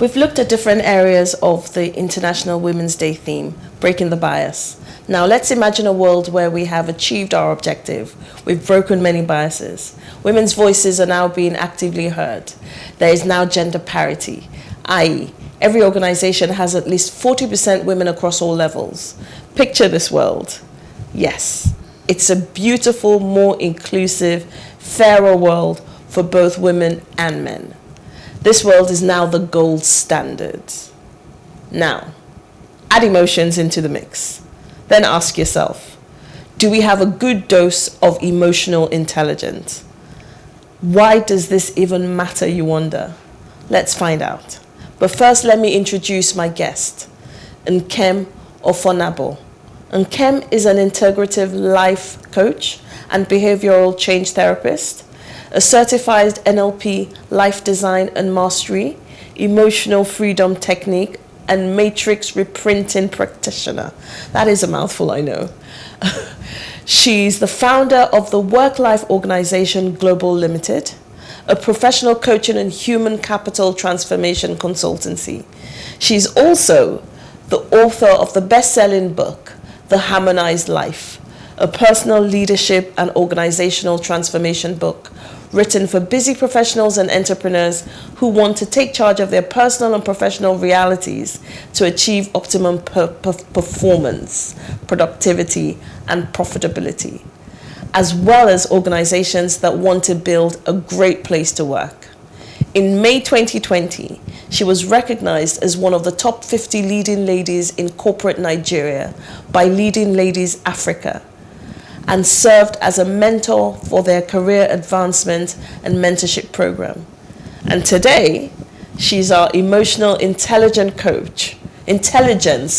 We've looked at different areas of the International Women's Day theme, breaking the bias. Now let's imagine a world where we have achieved our objective. We've broken many biases. Women's voices are now being actively heard. There is now gender parity, i.e., every organization has at least 40% women across all levels. Picture this world. Yes, it's a beautiful, more inclusive, fairer world for both women and men. This world is now the gold standard. Now, add emotions into the mix. Then ask yourself, do we have a good dose of emotional intelligence? Why does this even matter, you wonder? Let's find out. But first, let me introduce my guest, Nkem Offonabo. Nkem is an integrative life coach and behavioral change therapist, a certified NLP life design and mastery, emotional freedom technique, and matrix reprinting practitioner. That is a mouthful, I know. She's the founder of the Work-Life Organization Global Limited, a professional coaching and human capital transformation consultancy. She's also the author of the best-selling book, The Harmonized Life, a personal leadership and organizational transformation book written for busy professionals and entrepreneurs who want to take charge of their personal and professional realities to achieve optimum performance, productivity, and profitability, as well as organizations that want to build a great place to work. In May 2020, she was recognized as one of the top 50 leading ladies in corporate Nigeria by Leading Ladies Africa, and served as a mentor for their career advancement and mentorship program. And today, she's our emotional intelligence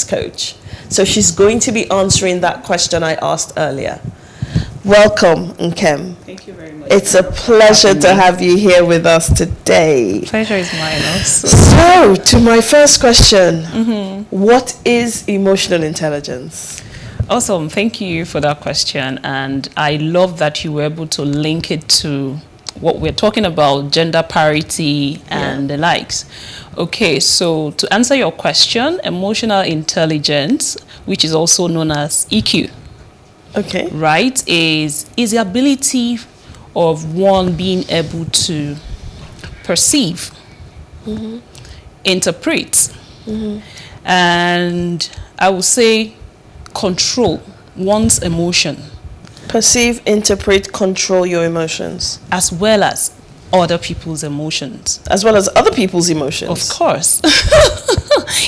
coach. So she's going to be answering that question I asked earlier. Welcome, Nkem. Thank you very much. It's a pleasure to have you here with us today. Pleasure is mine also. So, to my first question, what is emotional intelligence? Awesome. Thank you for that question. And I love that you were able to link it to what we're talking about, gender parity and the likes. Okay, so to answer your question, emotional intelligence, which is also known as EQ, okay, right, is the ability of one being able to perceive, interpret, and I would say control one's emotion. Perceive, interpret, control your emotions. As well as other people's emotions. As well as other people's emotions. Of course.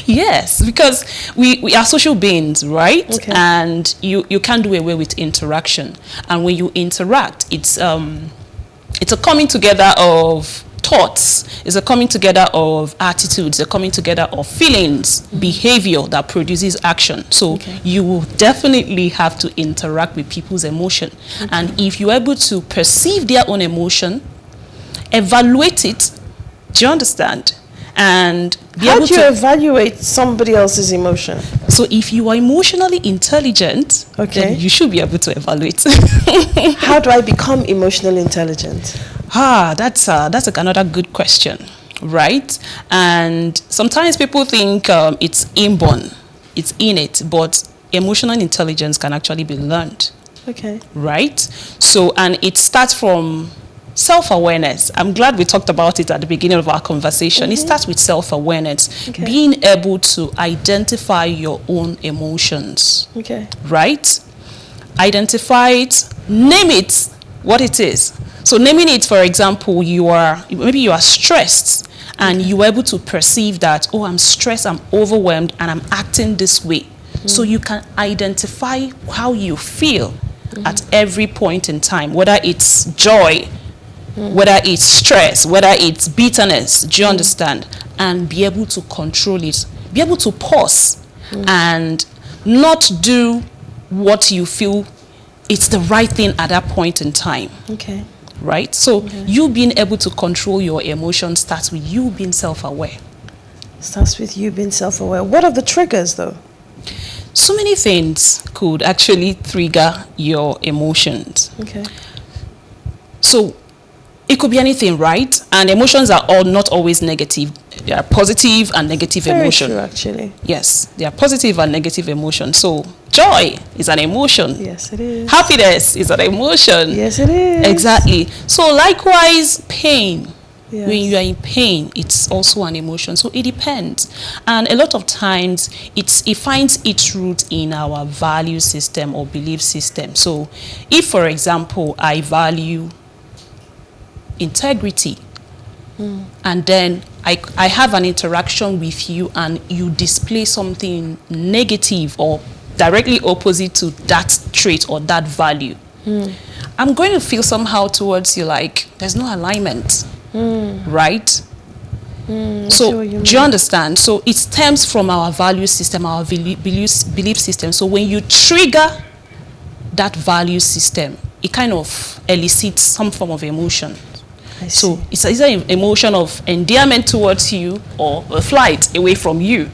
Yes, because we are social beings, right? Okay. And you can't do away with interaction. And when you interact, it's a coming together of thoughts, it's a coming together of attitudes, a coming together of feelings, behavior that produces action. So you will definitely have to interact with people's emotion. And if you're able to perceive their own emotion, evaluate it, do you understand? And be how able do you to evaluate somebody else's emotion? So if you are emotionally intelligent, then you should be able to evaluate. How do I become emotionally intelligent? That's another good question, right? And sometimes people think it's inborn, it's innate, but emotional intelligence can actually be learned. Okay. Right? So, and it starts from self-awareness. I'm glad we talked about it at the beginning of our conversation. It starts with self-awareness, being able to identify your own emotions. Okay. Right? Identify it, name it, what it is. So naming it, for example, maybe you are stressed and you are able to perceive that, oh, I'm stressed, I'm overwhelmed, and I'm acting this way. So you can identify how you feel at every point in time, whether it's joy, whether it's stress, whether it's bitterness, do you understand? And be able to control it, be able to pause and not do what you feel it's the right thing at that point in time. Okay. Right? So you being able to control your emotions starts with you being self-aware. Starts with you being self-aware. What are the triggers though? So many things could actually trigger your emotions. Okay. So it could be anything, right? And emotions are all not always negative. There are positive and negative Very emotion. true, actually. Yes, there are positive and negative emotion. So joy is an emotion. Yes, it is. Happiness is an emotion. Yes, it is. Exactly. So likewise, pain. Yes. When you are in pain, it's also an emotion. So it depends. And a lot of times, it finds its root in our value system or belief system. So if, for example, I value integrity, and then I have an interaction with you and you display something negative or directly opposite to that trait or that value, I'm going to feel somehow towards you like there's no alignment, right? So do you understand? So it stems from our value system, our belief system. So when you trigger that value system, it kind of elicits some form of emotion. So it's either an emotion of endearment towards you or a flight away from you.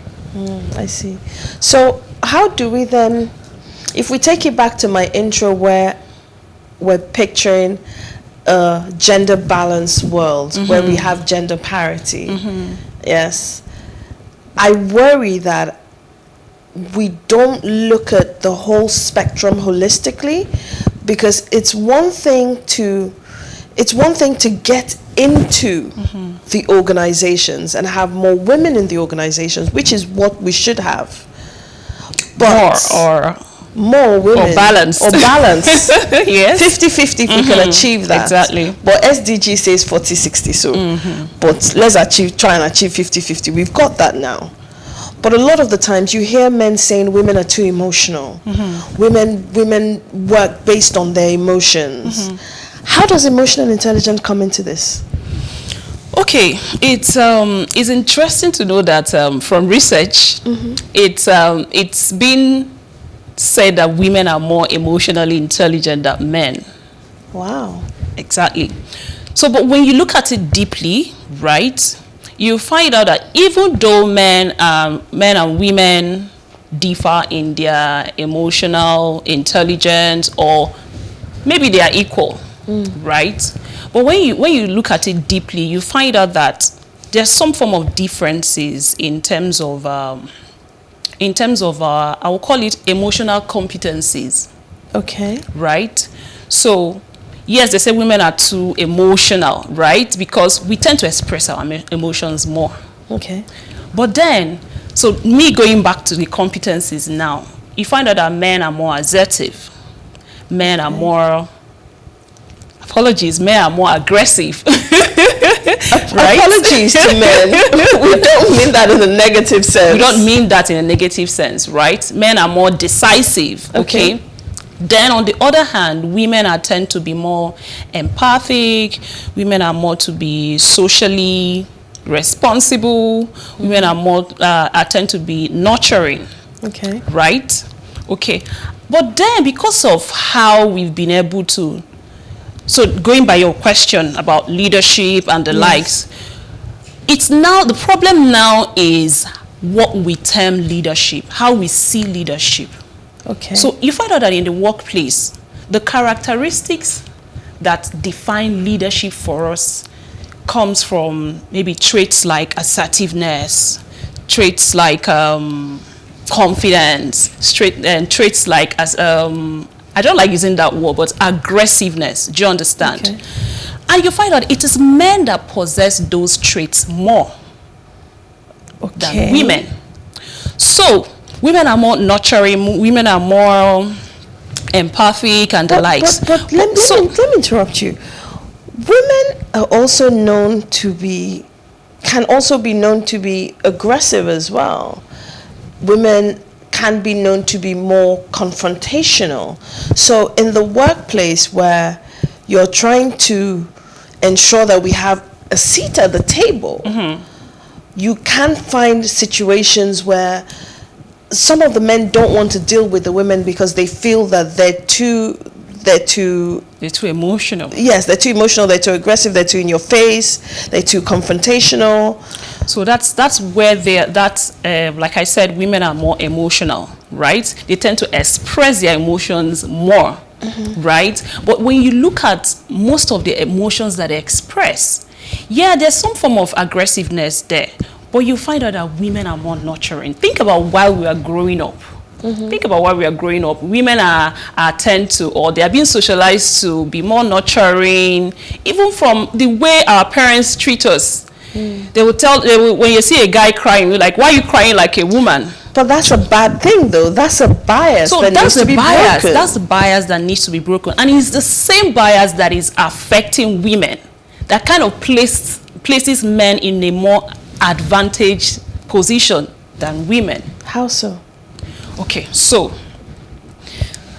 I see. So how do we then, if we take it back to my intro where we're picturing a gender balanced world where we have gender parity, yes, I worry that we don't look at the whole spectrum holistically, because it's one thing to get into the organizations and have more women in the organizations, which is what we should have. But more women. Or balance. Yes. 50-50 if we can achieve that. Exactly. But SDG says 40-60. So, but let's try and achieve 50-50. We've got that now. But a lot of the times you hear men saying women are too emotional. Women work based on their emotions. How does emotional intelligence come into this? Okay, it's interesting to know that from research, it's been said that women are more emotionally intelligent than men. Wow. Exactly. So, but when you look at it deeply, right, you find out that even though men and women differ in their emotional intelligence, or maybe they are equal, right? But when you look at it deeply, you find out that there's some form of differences in terms of I will call it emotional competencies. Okay. Right? So yes, they say women are too emotional, right? Because we tend to express our emotions more. Okay. But then, so me going back to the competencies now, you find out that men are more assertive. Men are more, men are more aggressive. Right? Apologies to men. We don't mean that in a negative sense. We don't mean that in a negative sense, right? Men are more decisive, okay? Then on the other hand, women tend to be more empathic. Women are more to be socially responsible. Women are more tend to be nurturing. Okay. Right? Okay. But then because of how we've been able to, so going by your question about leadership and the likes, it's now, the problem now is what we term leadership, how we see leadership. Okay. So you find out that in the workplace, the characteristics that define leadership for us comes from maybe traits like assertiveness, traits like confidence, traits like, I don't like using that word, but aggressiveness. Do you understand? Okay. And you find out it is men that possess those traits more than women. So women are more nurturing, women are more empathic and the likes. But let me interrupt you. Women are also known to be, can also be known to be aggressive as well. Women can be known to be more confrontational. So in the workplace where you're trying to ensure that we have a seat at the table, you can find situations where some of the men don't want to deal with the women because they feel that they're too emotional. Yes, they're too emotional, they're too aggressive, they're too in your face, they're too confrontational. So that's where like I said, women are more emotional, right? They tend to express their emotions more, right? But when you look at most of the emotions that they express, there's some form of aggressiveness there. But you find out that women are more nurturing. Think about while we are growing up. Think about why we are growing up. Women are tend to, or they are being socialized to be more nurturing, even from the way our parents treat us. They will when you see a guy crying, you're like, why are you crying like a woman? But that's a bad thing, though. That's a bias. So that that's needs to be bias. broken. That's the bias that needs to be broken, and it's the same bias that is affecting women. That kind of places men in a more advantaged position than women. How so? Okay, so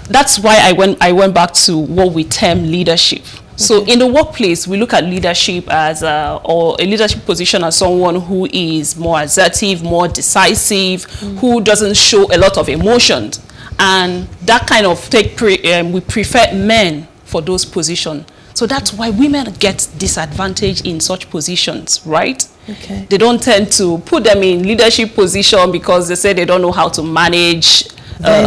that's why I went back to what we term leadership. So in the workplace, we look at leadership as or a leadership position as someone who is more assertive, more decisive, who doesn't show a lot of emotions, and that kind of we prefer men for those positions. So that's why women get disadvantaged in such positions, right? Okay. They don't tend to put them in leadership position because they say they don't know how to manage their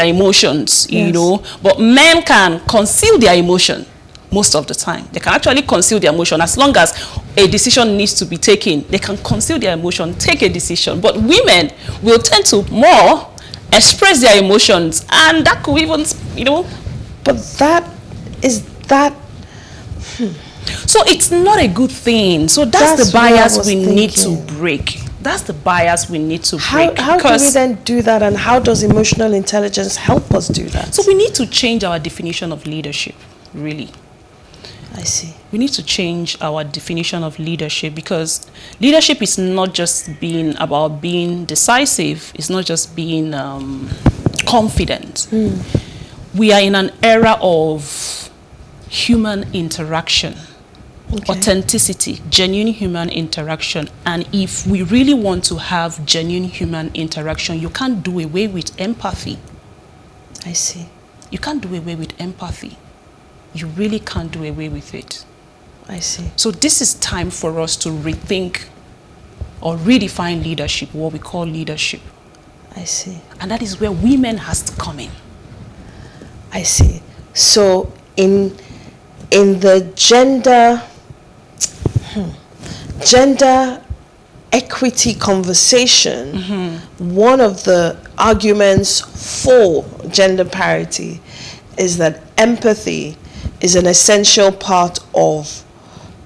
emotions. You know. But men can conceal their emotion most of the time. They can actually conceal their emotion. As long as a decision needs to be taken, they can conceal their emotion, take a decision. But women will tend to more express their emotions, and that could even, you know. But that is that. So it's not a good thing. So that's the bias we need to thinking. break. That's the bias we need to break. How do we then do that, and how does emotional intelligence help us do that? So we need to change our definition of leadership, really. I see. We need to change our definition of leadership, because leadership is not just being about being decisive. It's not just being confident. We are in an era of human interaction. Okay. Authenticity, genuine human interaction. And if we really want to have genuine human interaction, you can't do away with empathy. I see. You can't do away with empathy. You really can't do away with it. I see. So this is time for us to rethink or redefine leadership, what we call leadership. I see. And that is where women has to come in. I see. So in the gender equity conversation, one of the arguments for gender parity is that empathy is an essential part of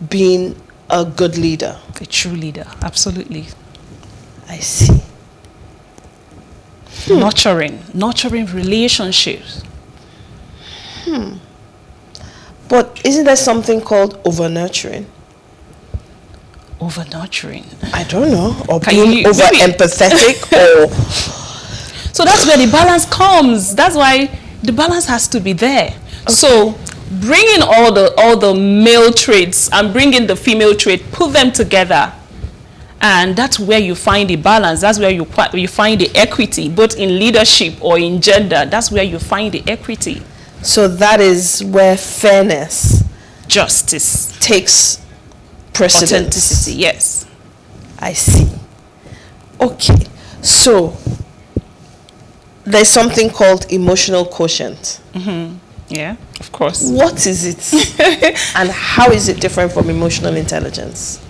being a good leader. A true leader, absolutely. I see. Nurturing relationships. But isn't there something called over-nurturing? Over-nurturing. I don't know. Or Can being you- over-empathetic or... So that's where the balance comes. That's why the balance has to be there. Okay. So bringing all the male traits and bringing the female trait, put them together. And that's where you find the balance. That's where you find the equity, both in leadership or in gender. That's where you find the equity. So that is where fairness, justice takes precedence. Authenticity, yes. I see. Okay. So there's something called emotional quotient. Yeah, of course. What is it? And how is it different from emotional intelligence?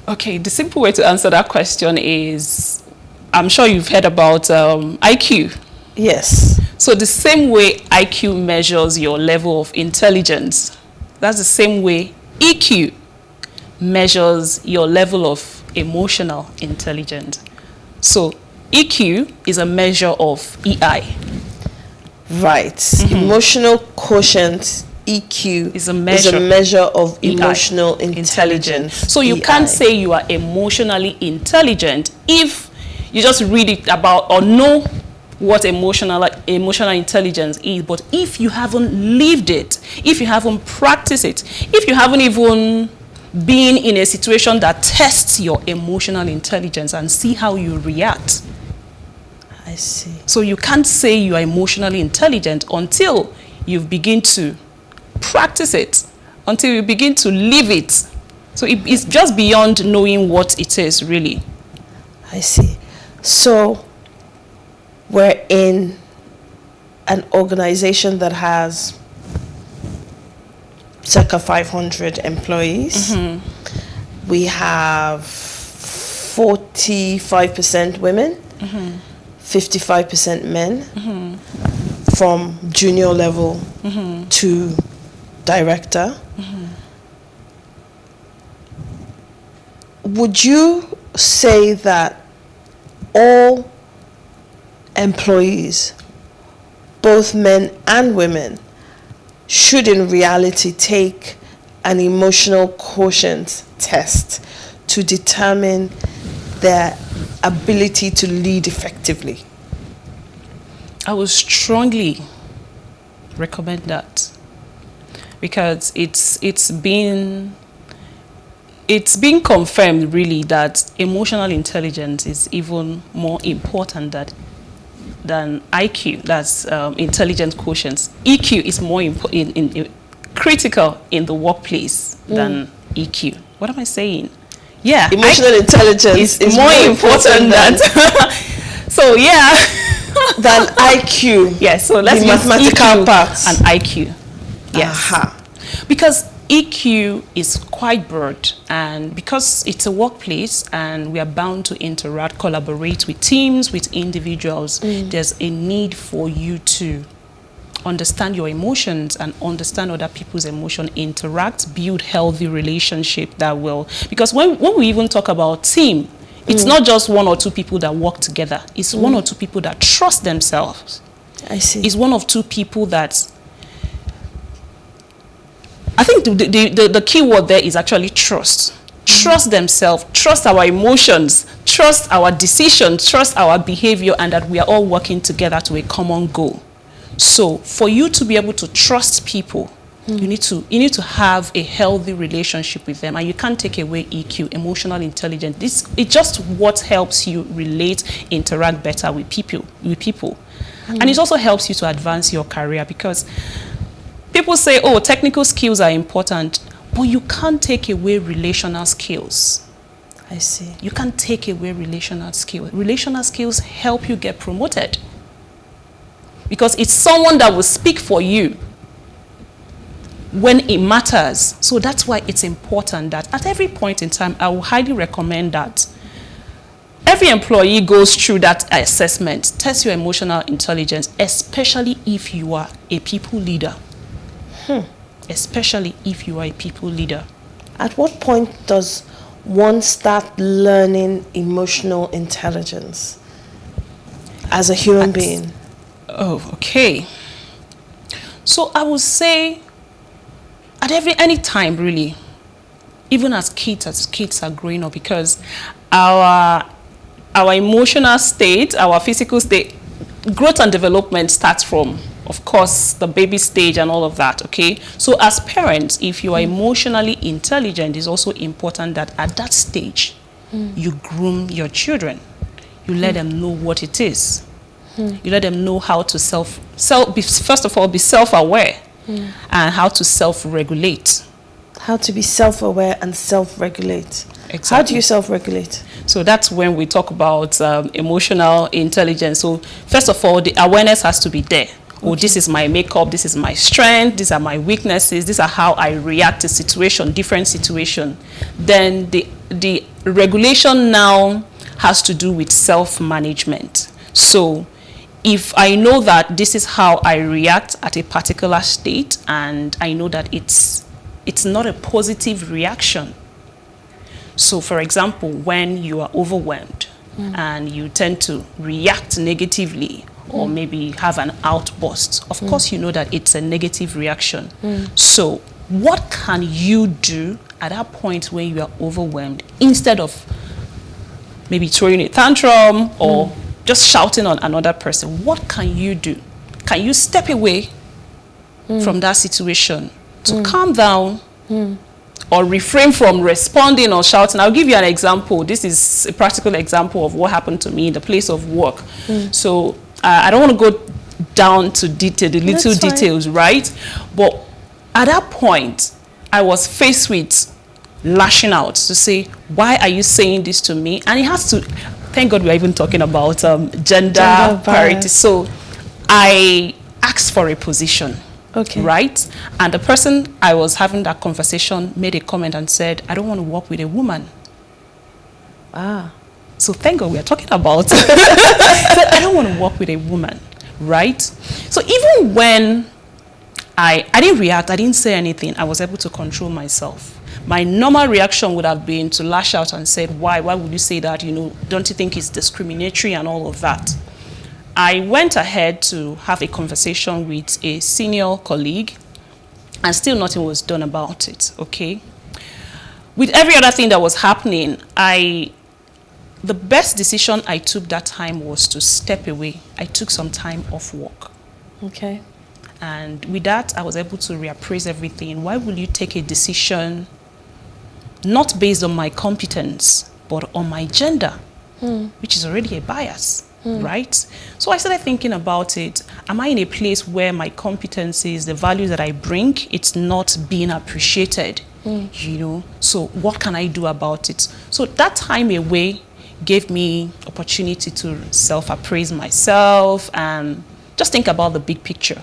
Okay, the simple way to answer that question is, I'm sure you've heard about IQ. Yes. So the same way IQ measures your level of intelligence, that's the same way EQ measures your level of emotional intelligence. So EQ is a measure of EI. Right. Emotional quotient, EQ, is a measure of emotional intelligence. So you can't say you are emotionally intelligent if you just read it about or know what emotional intelligence is, but if you haven't lived it, if you haven't practiced it, if you haven't even been in a situation that tests your emotional intelligence and see how you react. I see. So you can't say you are emotionally intelligent until you begin to practice it, until you begin to live it. So it's just beyond knowing what it is, really. I see. So we're in an organization that has circa 500 employees. We have 45% women, 55% men, from junior level to director. Would you say that all employees, both men and women, should in reality take an emotional quotient test to determine their ability to lead effectively? I would strongly recommend that, because it's been confirmed really that emotional intelligence is even more important than IQ. That's intelligence quotients. EQ is more critical in the workplace than EQ. What am I saying? Yeah, emotional intelligence is more important than so yeah, than IQ. Yes, so let's the use mathematical EQ parts and IQ. Yes, because EQ is quite broad, and because it's a workplace and we are bound to interact, collaborate with teams, with individuals, there's a need for you to understand your emotions and understand other people's emotion, interact, build healthy relationship that will, because when we even talk about team, it's not just one or two people that work together. It's one or two people that trust themselves. I see. It's one of two people that, I think the key word there is actually trust. Trust themselves, trust our emotions, trust our decisions, trust our behavior, and that we are all working together to a common goal. So for you to be able to trust people, you need to have a healthy relationship with them, and you can't take away EQ, emotional intelligence. It's just what helps you relate, interact better with people. And it also helps you to advance your career, because people say, oh, technical skills are important, but you can't take away relational skills. I see. You can't take away relational skills. Relational skills help you get promoted, because it's someone that will speak for you when it matters. So that's why it's important that at every point in time, I will highly recommend that every employee goes through that assessment, test your emotional intelligence, especially if you are a people leader. Especially if you are a people leader. At what point does one start learning emotional intelligence as a human being? Oh, okay. So I would say at any time, really, even as kids are growing up, because our emotional state, our physical state, growth and development starts from, of course, the baby stage and all of that, okay? So as parents, if you are emotionally intelligent, it's also important that at that stage, you groom your children. You let them know what it is. You let them know how to first of all, be self-aware and how to self-regulate. How to be self-aware and self-regulate. Exactly. How do you self-regulate? So that's when we talk about emotional intelligence. So first of all, the awareness has to be there. Oh, this is my makeup, this is my strength, these are my weaknesses, these are how I react to different situation. Then the regulation now has to do with self-management. So if I know that this is how I react at a particular state, and I know that it's not a positive reaction. So for example, when you are overwhelmed and you tend to react negatively, or maybe have an outburst, of course you know that it's a negative reaction. So what can you do at that point when you are overwhelmed, instead of maybe throwing a tantrum or just shouting on another person? What can you do? Can you step away from that situation to calm down, or refrain from responding or shouting? I'll give you an example. This is a practical example of what happened to me in the place of work. So I don't want to go down to the little details, right? But at that point, I was faced with lashing out to say, why are you saying this to me? And it has to, thank God we're even talking about gender parity. So I asked for a position, right? And the person I was having that conversation made a comment and said, I don't want to work with a woman. So thank God we are talking about so I don't want to work with a woman, right? So even when I didn't react, I didn't say anything, I was able to control myself. My normal reaction would have been to lash out and say, why would you say that? You know, don't you think it's discriminatory and all of that? I went ahead to have a conversation with a senior colleague, and still nothing was done about it, okay? With every other thing that was happening, the best decision I took that time was to step away. I took some time off work. Okay. And with that, I was able to reappraise everything. Why will you take a decision not based on my competence, but on my gender, which is already a bias, right? So I started thinking about it. Am I in a place where my competencies, the values that I bring, it's not being appreciated, you know? So what can I do about it? So that time away gave me opportunity to self-appraise myself and just think about the big picture.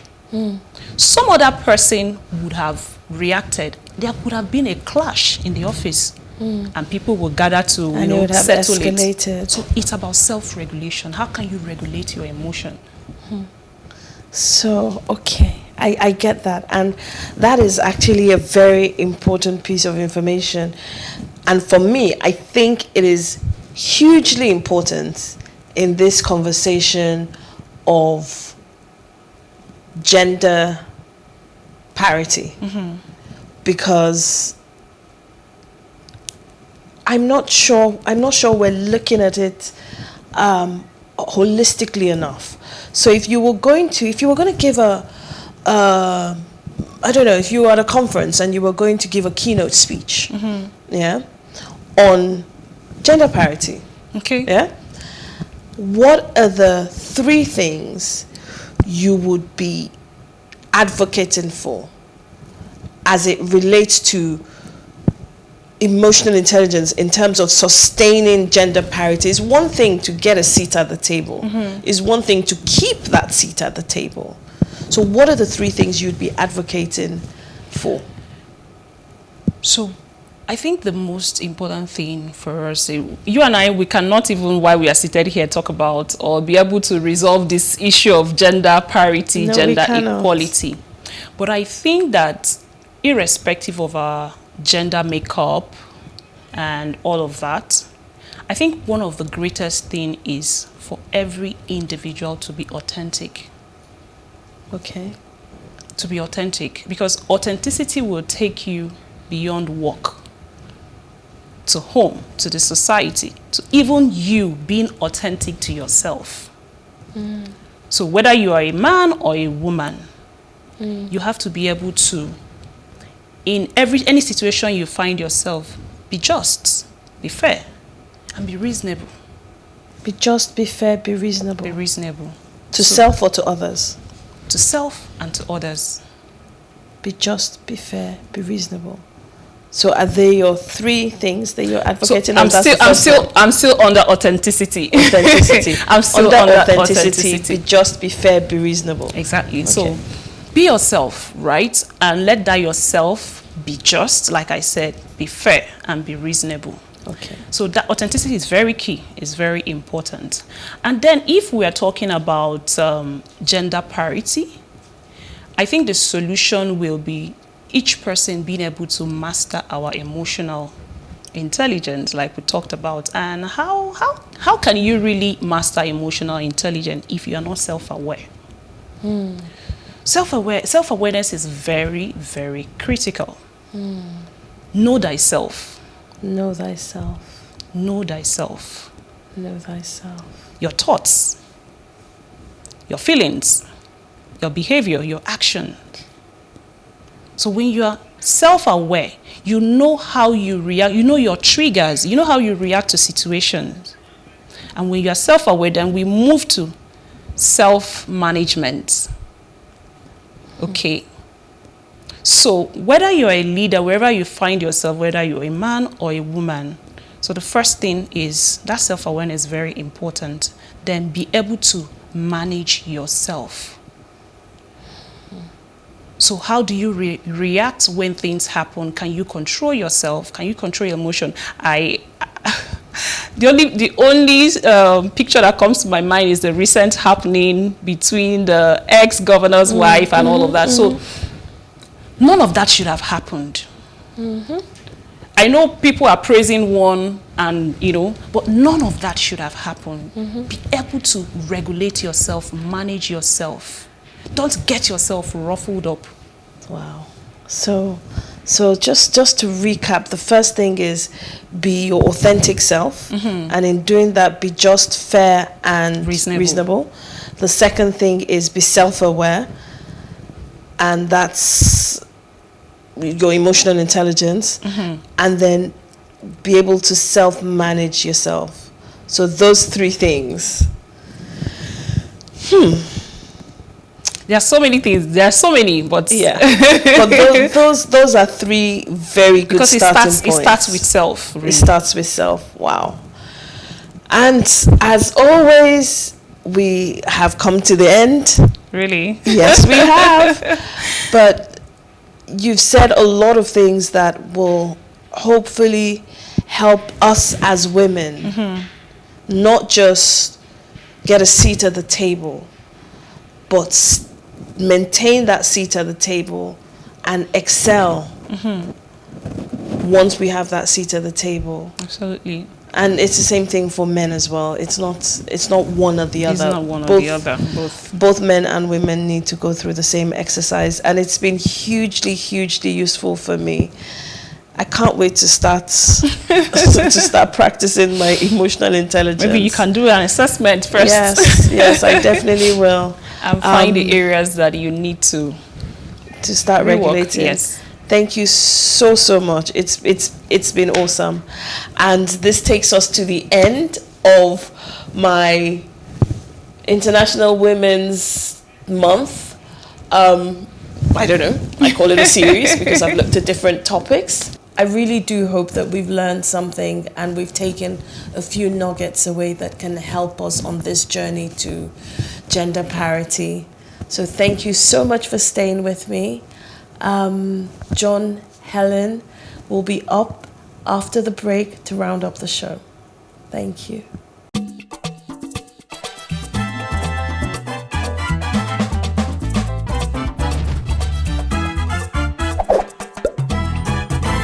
Some other person would have reacted. There would have been a clash in the office, and people would gather to settle it. So it's about self-regulation. How can you regulate your emotion? So, okay, I get that. And that is actually a very important piece of information. And for me, I think it is hugely important in this conversation of gender parity, because I'm not sure we're looking at it holistically enough. So if you were going to give I don't know, if you were at a conference and you were going to give a keynote speech, on gender parity, what are the 3 things you would be advocating for as it relates to emotional intelligence in terms of sustaining gender parity? Is one thing to get a seat at the table, is one thing to keep that seat at the table. So what are the 3 things you'd be advocating for? So I think the most important thing for us, you and I, we cannot even, while we are seated here, talk about or be able to resolve this issue of gender parity, gender equality. But I think that irrespective of our gender makeup and all of that, I think one of the greatest thing is for every individual to be authentic. Okay. To be authentic, because authenticity will take you beyond work, to home, to the society, to even you being authentic to yourself. So whether you are a man or a woman, you have to be able to, in any situation you find yourself, be just, be fair, and be reasonable. Be just, be fair, be reasonable. Be reasonable. To self or to others? To self and to others. Be just, be fair, be reasonable. So are they your 3 things that you're advocating? So I'm still under authenticity. I'm still under authenticity. Be just, be fair, be reasonable. Exactly. Okay. So be yourself, right? And let that yourself be just, like I said, be fair and be reasonable. Okay. So that authenticity is very key, is very important. And then if we are talking about gender parity, I think the solution will be each person being able to master our emotional intelligence, like we talked about. And how can you really master emotional intelligence if you are not self-aware? Self-awareness is very, very critical. Know thyself. Know thyself. Know thyself. Know thyself. Your thoughts, your feelings, your behavior, your action. So when you are self-aware, you know how you react, you know your triggers, you know how you react to situations. And when you are self-aware, then we move to self-management. Okay. So whether you're a leader, wherever you find yourself, whether you're a man or a woman, so the first thing is that self-awareness is very important. Then be able to manage yourself. So how do you react when things happen? Can you control yourself? Can you control your emotion? The only picture that comes to my mind is the recent happening between the ex-governor's wife and all of that. So none of that should have happened. I know people are praising one and, but none of that should have happened. Be able to regulate yourself, manage yourself. Don't get yourself ruffled up. Wow. So just to recap, the first thing is be your authentic self. And in doing that, be just, fair, and reasonable. The second thing is be self-aware. And that's your emotional intelligence. And then be able to self-manage yourself. So those three things. There are so many things. There are so many, but yeah. But those are three very good starting points. It starts with self. Really. It starts with self. Wow. And as always, we have come to the end. Really? Yes, we have. But you've said a lot of things that will hopefully help us as women not just get a seat at the table, but maintain that seat at the table and excel once we have that seat at the table. Absolutely. And it's the same thing for men as well. It's not one or the other. It's not one or the other. Both men and women need to go through the same exercise, and it's been hugely, hugely useful for me. I can't wait to start practicing my emotional intelligence. Maybe you can do an assessment first. Yes, I definitely will. And find the areas that you need to start regulating. Yes. Thank you so much. It's been awesome. And this takes us to the end of my International Women's Month. I don't know. I call it a series because I've looked at different topics. I really do hope that we've learned something and we've taken a few nuggets away that can help us on this journey to gender parity. So thank you so much for staying with me. John, Helen will be up after the break to round up the show. Thank you.